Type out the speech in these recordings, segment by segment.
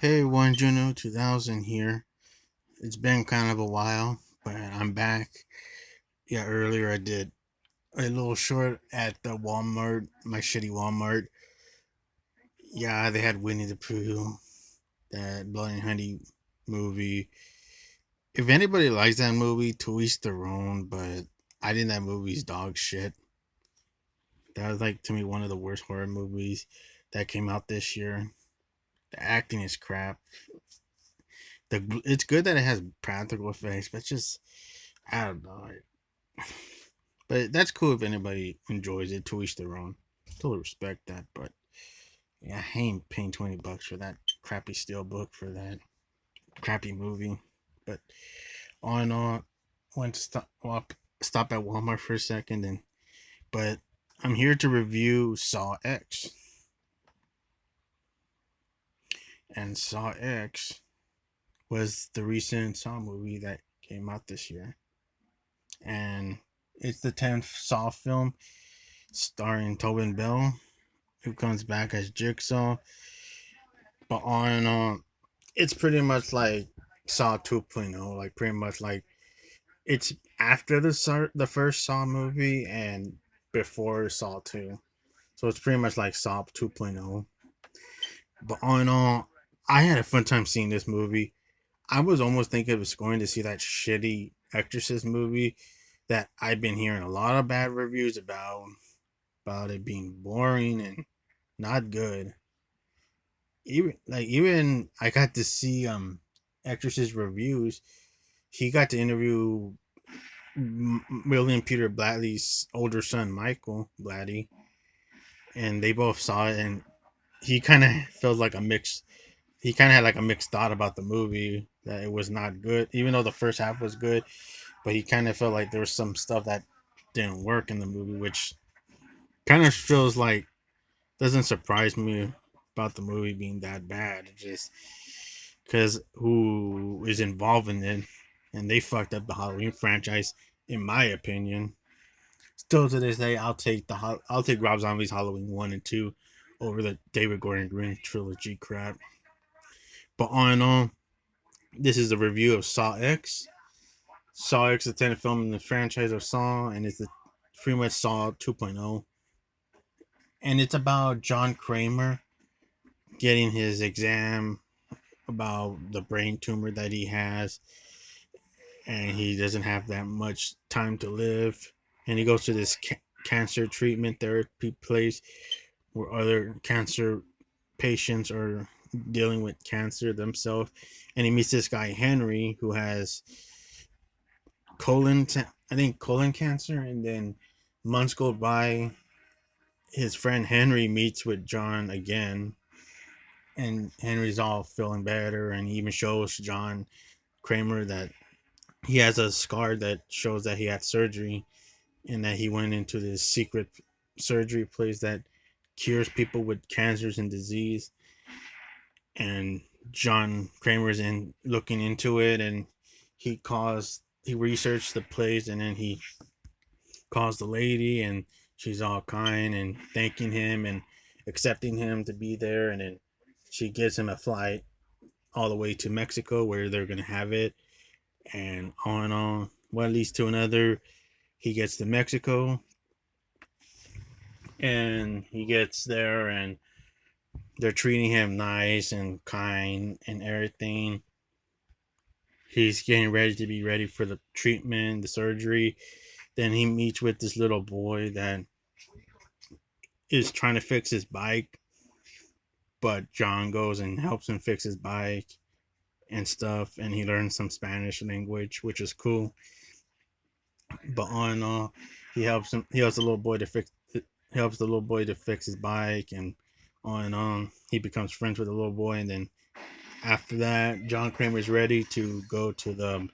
Hey, 1 Juno 2000 here. It's been kind of a while, but I'm back. Yeah, earlier I did a little short at the Walmart, my shitty Walmart. Yeah, they had Winnie the Pooh, that Blood and Honey movie. If anybody likes that movie, to each their own, but I think that movie's dog shit. That was like, to me, one of the worst horror movies that came out this year. The acting is crap. It's good that it has practical effects, but it's just, I don't know. But that's cool if anybody enjoys it. To each their own. Totally respect that. But yeah, I ain't paying $20 for that crappy steel book for that crappy movie. But all in all, went to stop at Walmart for a second, and but I'm here to review Saw X. And Saw X was the recent Saw movie that came out this year, and it's the 10th Saw film starring Tobin Bell, who comes back as Jigsaw. But all in all, it's pretty much like Saw 2.0, like pretty much like it's after the first Saw movie and before Saw 2. So it's pretty much like Saw 2.0. But all in all, I had a fun time seeing this movie. I was almost thinking of going to see that shitty Exorcist movie that I've been hearing a lot of bad reviews about it being boring and not good. Even I got to see Exorcist reviews. He got to interview William Peter Blatty's older son, Michael Blatty, and they both saw it, and he kind of felt like a mixed. He kind of had like a mixed thought about the movie, that it was not good, even though the first half was good. But he kind of felt like there was some stuff that didn't work in the movie, which kind of feels like doesn't surprise me about the movie being that bad. It just because who is involved in it, and they fucked up the Halloween franchise, in my opinion. Still to this day, I'll take Rob Zombie's Halloween 1 and 2 over the David Gordon Green trilogy crap. But all in all, this is a review of Saw X. Saw X attended film in the franchise of Saw, and it's pretty much Saw 2.0. And it's about John Kramer getting his exam about the brain tumor that he has, and he doesn't have that much time to live. And he goes to this cancer treatment therapy place where other cancer patients are dealing with cancer themselves. And he meets this guy Henry who has colon cancer. And then months go by, his friend Henry meets with John again, and Henry's all feeling better, and he even shows John Kramer that he has a scar that shows that he had surgery, and that he went into this secret surgery place that cures people with cancers and disease. And John Kramer's in looking into it, and he researched the place, and then he calls the lady, and she's all kind and thanking him and accepting him to be there, and then she gives him a flight all the way to Mexico where they're gonna have it, and on. One leads to another. He gets to Mexico, and he gets there, and they're treating him nice and kind and everything. He's getting ready to be ready for the treatment, the surgery. Then he meets with this little boy that is trying to fix his bike, but John goes and helps him fix his bike and stuff, and he learns some Spanish language, which is cool. But all in all, he helps the little boy to fix his bike, and on and on. He becomes friends with the little boy, and then after that, John Kramer is ready to go to the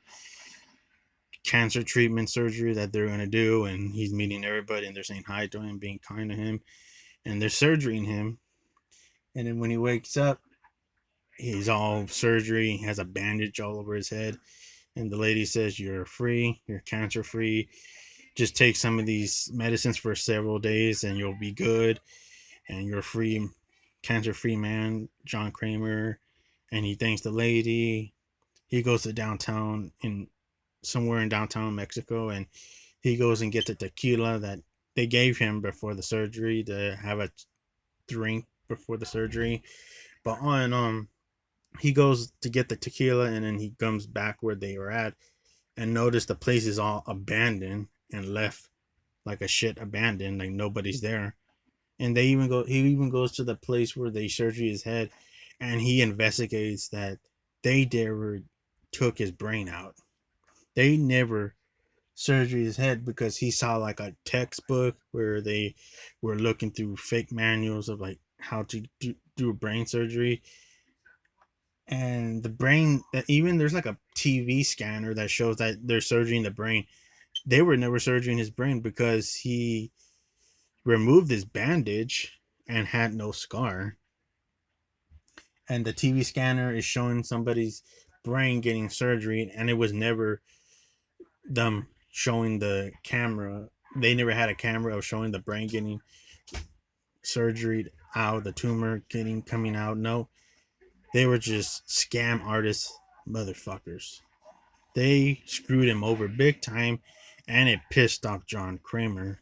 cancer treatment surgery that they're gonna do, and he's meeting everybody, and they're saying hi to him, being kind to him, and they're surgerying him. And then when he wakes up, he's all surgery, he has a bandage all over his head, and the lady says, "You're free, you're cancer free. Just take some of these medicines for several days, and you'll be good, and you're free, cancer free man, John Kramer." and he thanks the lady. He goes to downtown in somewhere in downtown Mexico, and he goes and gets a tequila that they gave him before the surgery to have a drink before the surgery. But on he goes to get the tequila, and then he comes back where they were at and notice the place is all abandoned and left like a shit abandoned, like nobody's there. And he even goes to the place where they surgery his head, and he investigates that they never took his brain out. They never surgery his head because he saw like a textbook where they were looking through fake manuals of like how to do brain surgery. And the brain, even there's like a TV scanner that shows that they're surgerying the brain. They were never surgerying his brain because he removed his bandage and had no scar. And the TV scanner is showing somebody's brain getting surgery, and it was never them showing the camera. They never had a camera of showing the brain getting surgery out, the tumor getting coming out. No, they were just scam artist motherfuckers. They screwed him over big time, and it pissed off John Kramer.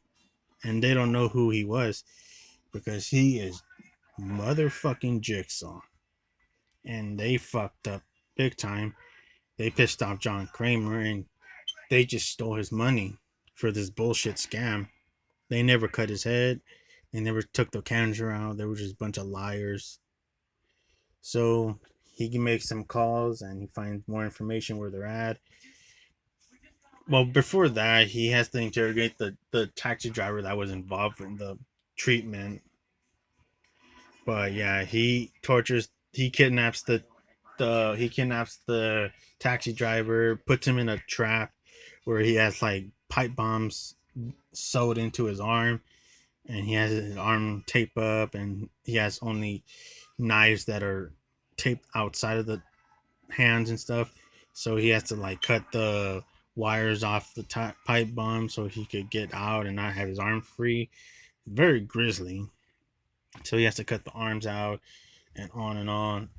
And they don't know who he was because he is motherfucking Jigsaw. And they fucked up big time. They pissed off John Kramer, and they just stole his money for this bullshit scam. They never cut his head. They never took the cancer out. They were just a bunch of liars. So he can make some calls and he finds more information where they're at. Well, before that, he has to interrogate the taxi driver that was involved in the treatment. But yeah, he kidnaps the taxi driver, puts him in a trap where he has like pipe bombs sewed into his arm, and he has his arm taped up, and he has only knives that are taped outside of the hands and stuff. So he has to like cut the wires off the pipe bomb so he could get out and not have his arm free. Very grisly. So he has to cut the arms out and on and on.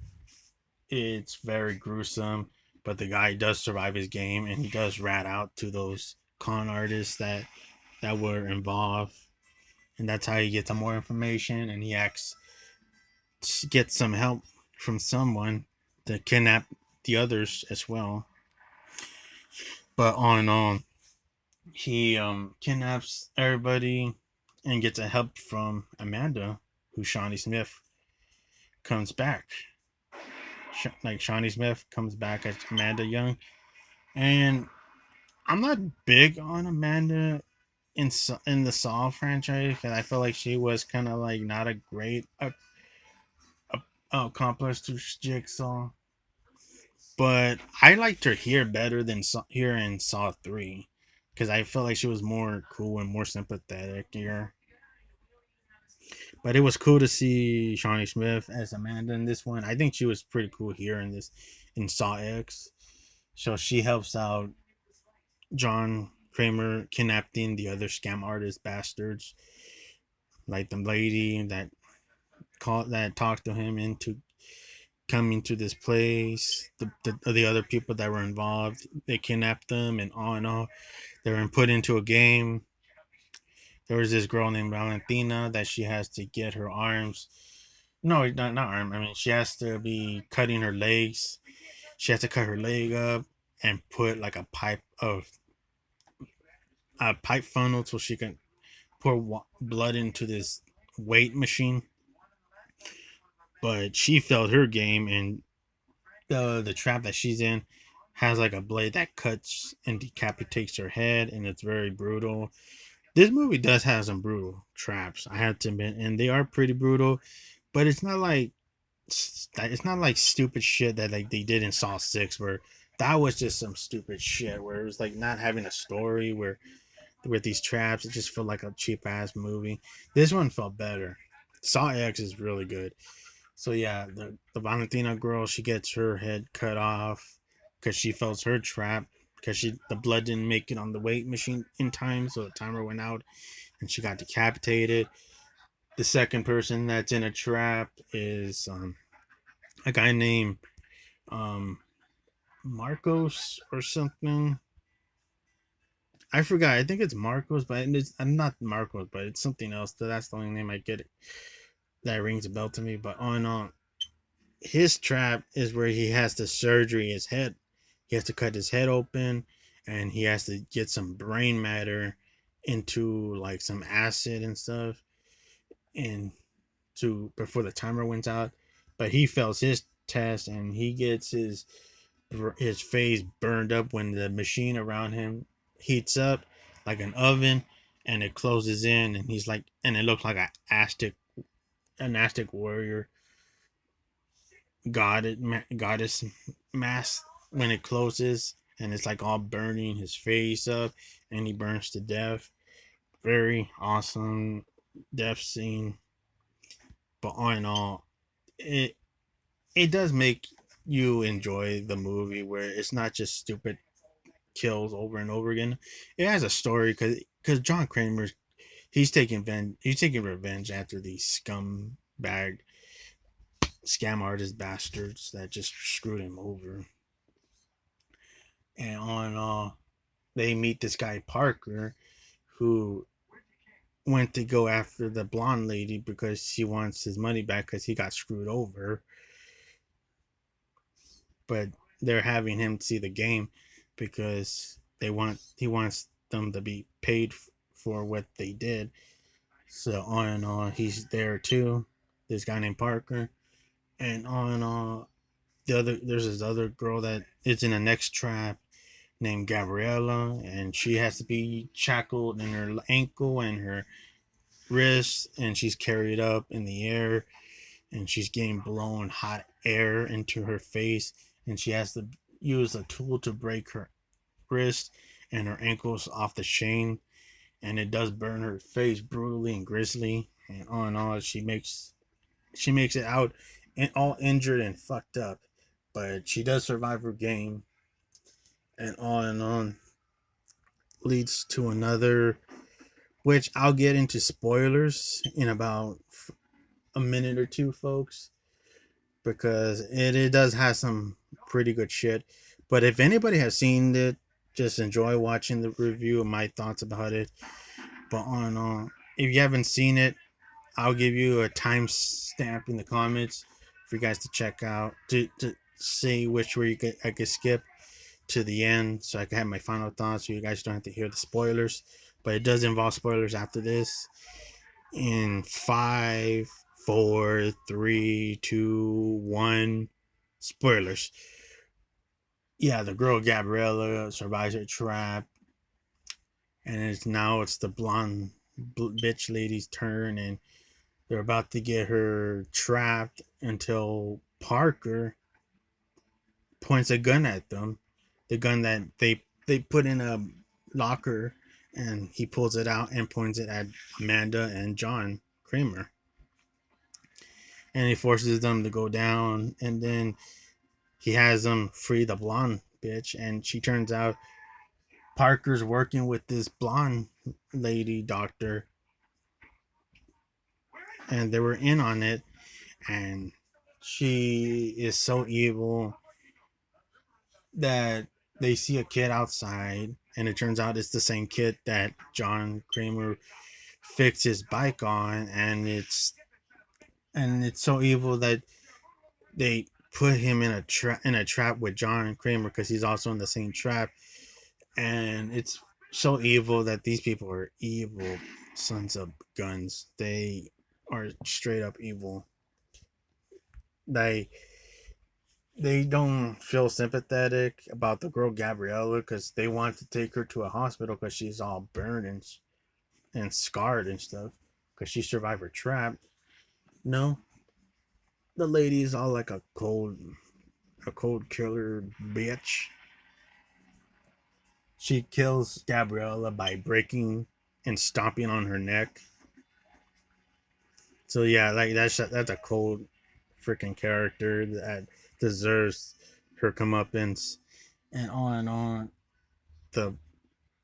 It's very gruesome, but the guy does survive his game, and he does rat out to those con artists that were involved, and that's how he gets some more information. And he acts gets some help from someone to kidnap the others as well. But on and on, he kidnaps everybody and gets a help from Amanda, who Shawnee Smith comes back. Like Shawnee Smith comes back as Amanda Young, and I'm not big on Amanda in the Saw franchise because I feel like she was kind of like not a great accomplice to Jigsaw. But I liked her here better than here in Saw 3 because I felt like she was more cool and more sympathetic here. But it was cool to see Shawnee Smith as Amanda in this one. I think she was pretty cool here in Saw X. So she helps out John Kramer kidnapping the other scam artist bastards, like the lady that talked to him into coming to this place. The other people that were involved, they kidnapped them and all in all, they were put into a game. There was this girl named Valentina that she has to get her arms. No, not arm. I mean, she has to be cutting her legs. She has to cut her leg up and put like a pipe funnel so she can pour blood into this weight machine. But she failed her game, and the trap that she's in has like a blade that cuts and decapitates her head, and it's very brutal. This movie does have some brutal traps, I have to admit, and they are pretty brutal. But it's not like stupid shit that like they did in Saw 6, where that was just some stupid shit where it was like not having a story where with these traps. It just felt like a cheap ass movie. This one felt better. Saw X is really good. So yeah, the Valentina girl, she gets her head cut off because she felt her trap because the blood didn't make it on the weight machine in time, so the timer went out and she got decapitated. The second person that's in a trap is a guy named um Marcos or something. I forgot. I think it's Marcos, but I'm not Marcos, but it's something else. That's the only name I get it that rings a bell to me. But on his trap is where he has to surgery his head. He has to cut his head open, and he has to get some brain matter into like some acid and stuff, and to before the timer went out. But he fails his test, and he gets his face burned up when the machine around him heats up like an oven, and it closes in, and he's like, and it looks like an Aztec warrior goddess mask when it closes, and it's like all burning his face up, and he burns to death. Very awesome death scene. But all in all, it it does make you enjoy the movie where it's not just stupid kills over and over again. It has a story because John Kramer, he's taking revenge after these scumbag scam artist bastards that just screwed him over. And on they meet this guy Parker, who went to go after the blonde lady because she wants his money back because he got screwed over. But they're having him see the game because he wants them to be paid for what they did. So on and on, he's there too. This guy named Parker, and on and on. There's this other girl that is in the next trap named Gabriella, and she has to be shackled in her ankle and her wrist, and she's carried up in the air, and she's getting blown hot air into her face, and she has to use a tool to break her wrist and her ankles off the chain, and it does burn her face brutally and grisly, and on and on. She makes it out and all injured and fucked up, but she does survive her game, and on leads to another, which I'll get into spoilers in about a minute or two, folks, because it does have some pretty good shit. But if anybody has seen it, just enjoy watching the review and my thoughts about it. But on if you haven't seen it, I'll give you a timestamp in the comments for you guys to check out to see which way I could skip to the end so I can have my final thoughts so you guys don't have to hear the spoilers. But it does involve spoilers after this. In 5, 4, 3, 2, 1. Spoilers. Yeah, the girl Gabriella survives her trap, and it's the blonde bitch lady's turn, and they're about to get her trapped until Parker points a gun at them. The gun that they put in a locker, and he pulls it out and points it at Amanda and John Kramer. And he forces them to go down, and then he has them free the blonde bitch, and she turns out Parker's working with this blonde lady doctor, and they were in on it, and she is so evil that they see a kid outside, and it turns out it's the same kid that John Kramer fixed his bike on, and it's so evil that they put him in a trap with John Kramer because he's also in the same trap, and it's so evil that these people are evil sons of guns. They are straight up evil. They they don't feel sympathetic about the girl Gabriella because they want to take her to a hospital because she's all burned and scarred and stuff because she survived her trap. No, the lady is all like a cold killer bitch. She kills Gabriella by breaking and stomping on her neck. So yeah, like that's a cold freaking character that deserves her comeuppance, and on and on. The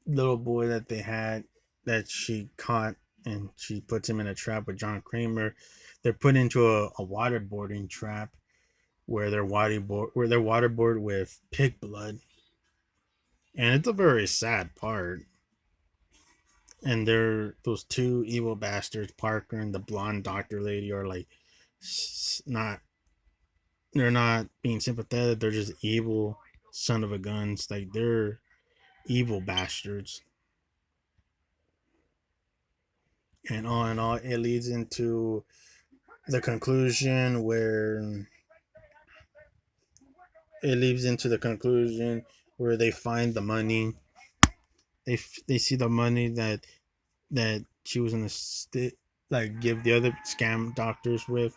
little boy that they had that she caught and she puts him in a trap with John Kramer. They're put into a waterboarding trap, where they're waterboard with pig blood, and it's a very sad part. And they're those two evil bastards, Parker and the blonde doctor lady, are like not they're not being sympathetic. They're just evil son of a guns. Like they're evil bastards. And all in all, it leads into the conclusion where they find the money. They see the money that she was gonna like give the other scam doctors with,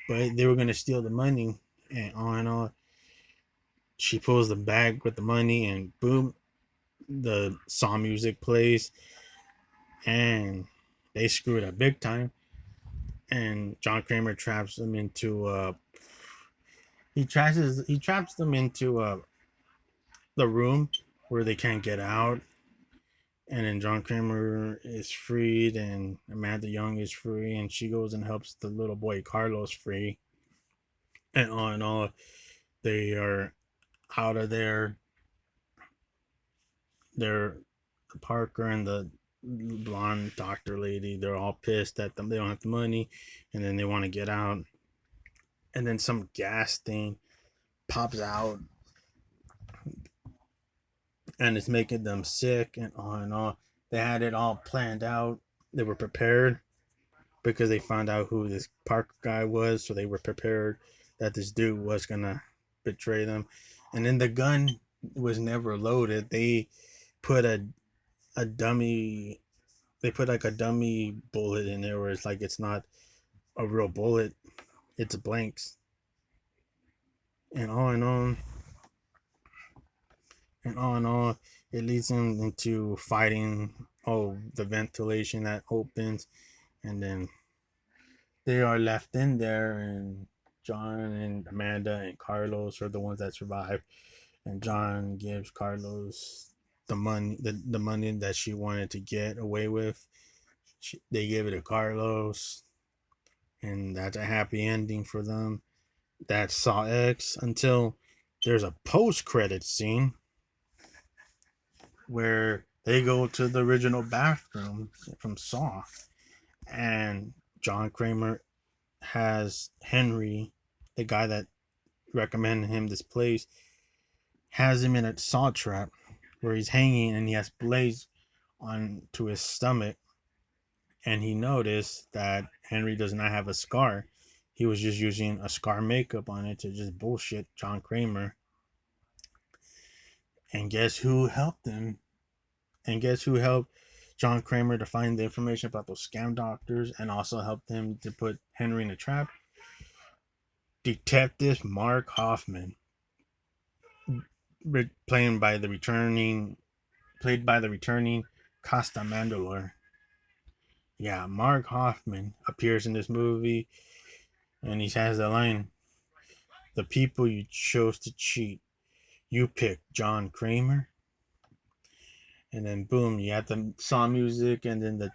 but they were gonna steal the money. And all in all, she pulls the bag with the money, and boom, the Saw music plays, and they screw it up big time. And John Kramer traps them into he traps them into the room where they can't get out. And then John Kramer is freed, and Amanda Young is free, and she goes and helps the little boy Carlos free. And all in all, they are out of there. They're Parker and the blonde doctor lady. They're all pissed at them. They don't have the money, and then they want to get out. And then some gas thing pops out, and it's making them sick. And all in all, they had it all planned out. They were prepared because they found out who this Parker guy was, so they were prepared that this dude was gonna betray them. And then the gun was never loaded. They put a dummy. They put like a dummy bullet in there, where it's like it's not a real bullet; it's blanks. And all in all, it leads them into fighting. Oh, the ventilation that opens, and then they are left in there, and John and Amanda and Carlos are the ones that survive. And John gives Carlos the money that she wanted to get away with. They give it to Carlos, and that's a happy ending for them. That's Saw X until there's a post-credit scene where they go to the original bathroom from Saw, and John Kramer has Henry, the guy that recommended him this place, has him in a saw trap where he's hanging, and he has blades onto his stomach. And he noticed that Henry does not have a scar. He was just using a scar makeup on it to just bullshit John Kramer. And guess who helped him? And guess who helped John Kramer to find the information about those scam doctors and also helped him to put Henry in a trap? Detective Mark Hoffman, played by the returning Costa Mandalore. Yeah, Mark Hoffman appears in this movie, and he has the line, "The people you chose to cheat, you picked John Kramer." And then boom, you have the Saw music, and then the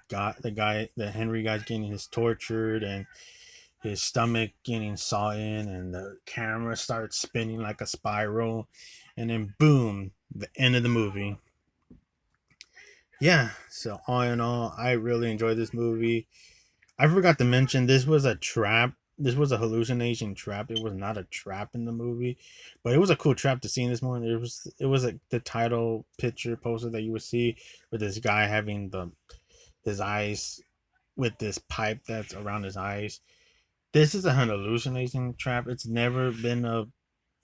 Henry guy's getting his tortured, and his stomach getting sawed in, and the camera starts spinning like a spiral, and then boom, the end of the movie. Yeah, so all in all, I really enjoyed this movie. I forgot to mention this was a trap. This was a hallucination trap. It was not a trap in the movie, but it was a cool trap to see in this one. It was like the title picture poster that you would see with this guy having his eyes with this pipe that's around his eyes. This is a hallucination trap. It's never been a.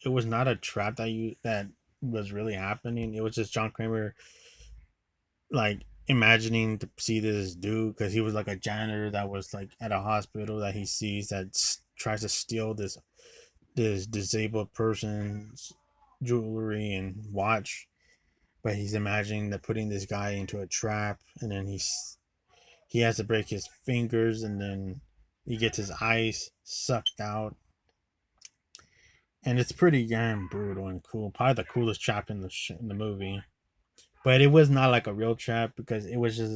It was not a trap that was really happening. It was just John Kramer like imagining to see this dude because he was like a janitor that was like at a hospital that he sees that tries to steal this disabled person's jewelry and watch, but he's imagining that putting this guy into a trap, and then he has to break his fingers, and then he gets his eyes sucked out, and it's pretty damn brutal and cool. Probably the coolest trap in the movie. But it was not like a real trap because it was just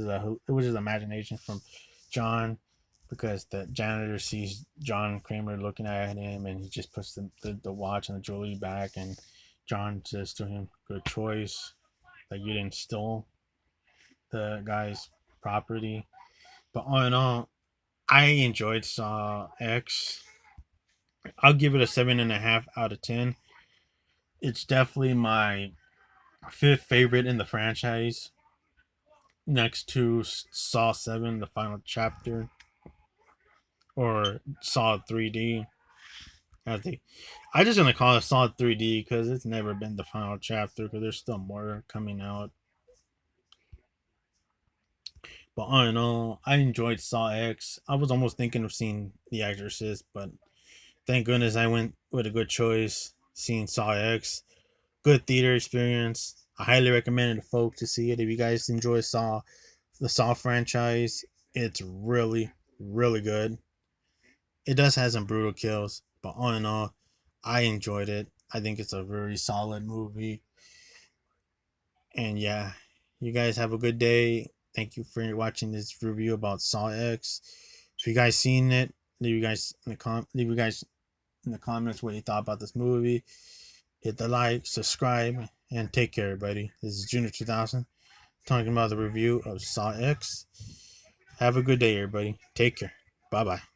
imagination from John. because the janitor sees John Kramer looking at him, and he just puts the watch and the jewelry back, and John says to him, "Good choice. Like you didn't steal the guy's property." But all in all, I enjoyed Saw X. I'll give it a 7.5 out of 10. It's definitely my fifth favorite in the franchise, next to Saw 7, the final chapter, or Saw 3D. I just gonna call it Saw 3D because it's never been the final chapter because there's still more coming out. But all in all, I enjoyed Saw X. I was almost thinking of seeing The Exorcist, but thank goodness I went with a good choice, seeing Saw X. Good theater experience. I highly recommend it to folks to see it. If you guys enjoy the Saw franchise, it's really, really good. It does have some brutal kills, but all in all, I enjoyed it. I think it's a very solid movie. And yeah, you guys have a good day. Thank you for watching this review about Saw X. If you guys seen it, leave you guys in the comments what you thought about this movie. Hit the like, subscribe, and take care, everybody. This is Junior 2000 talking about the review of Saw X. Have a good day, everybody. Take care. Bye bye.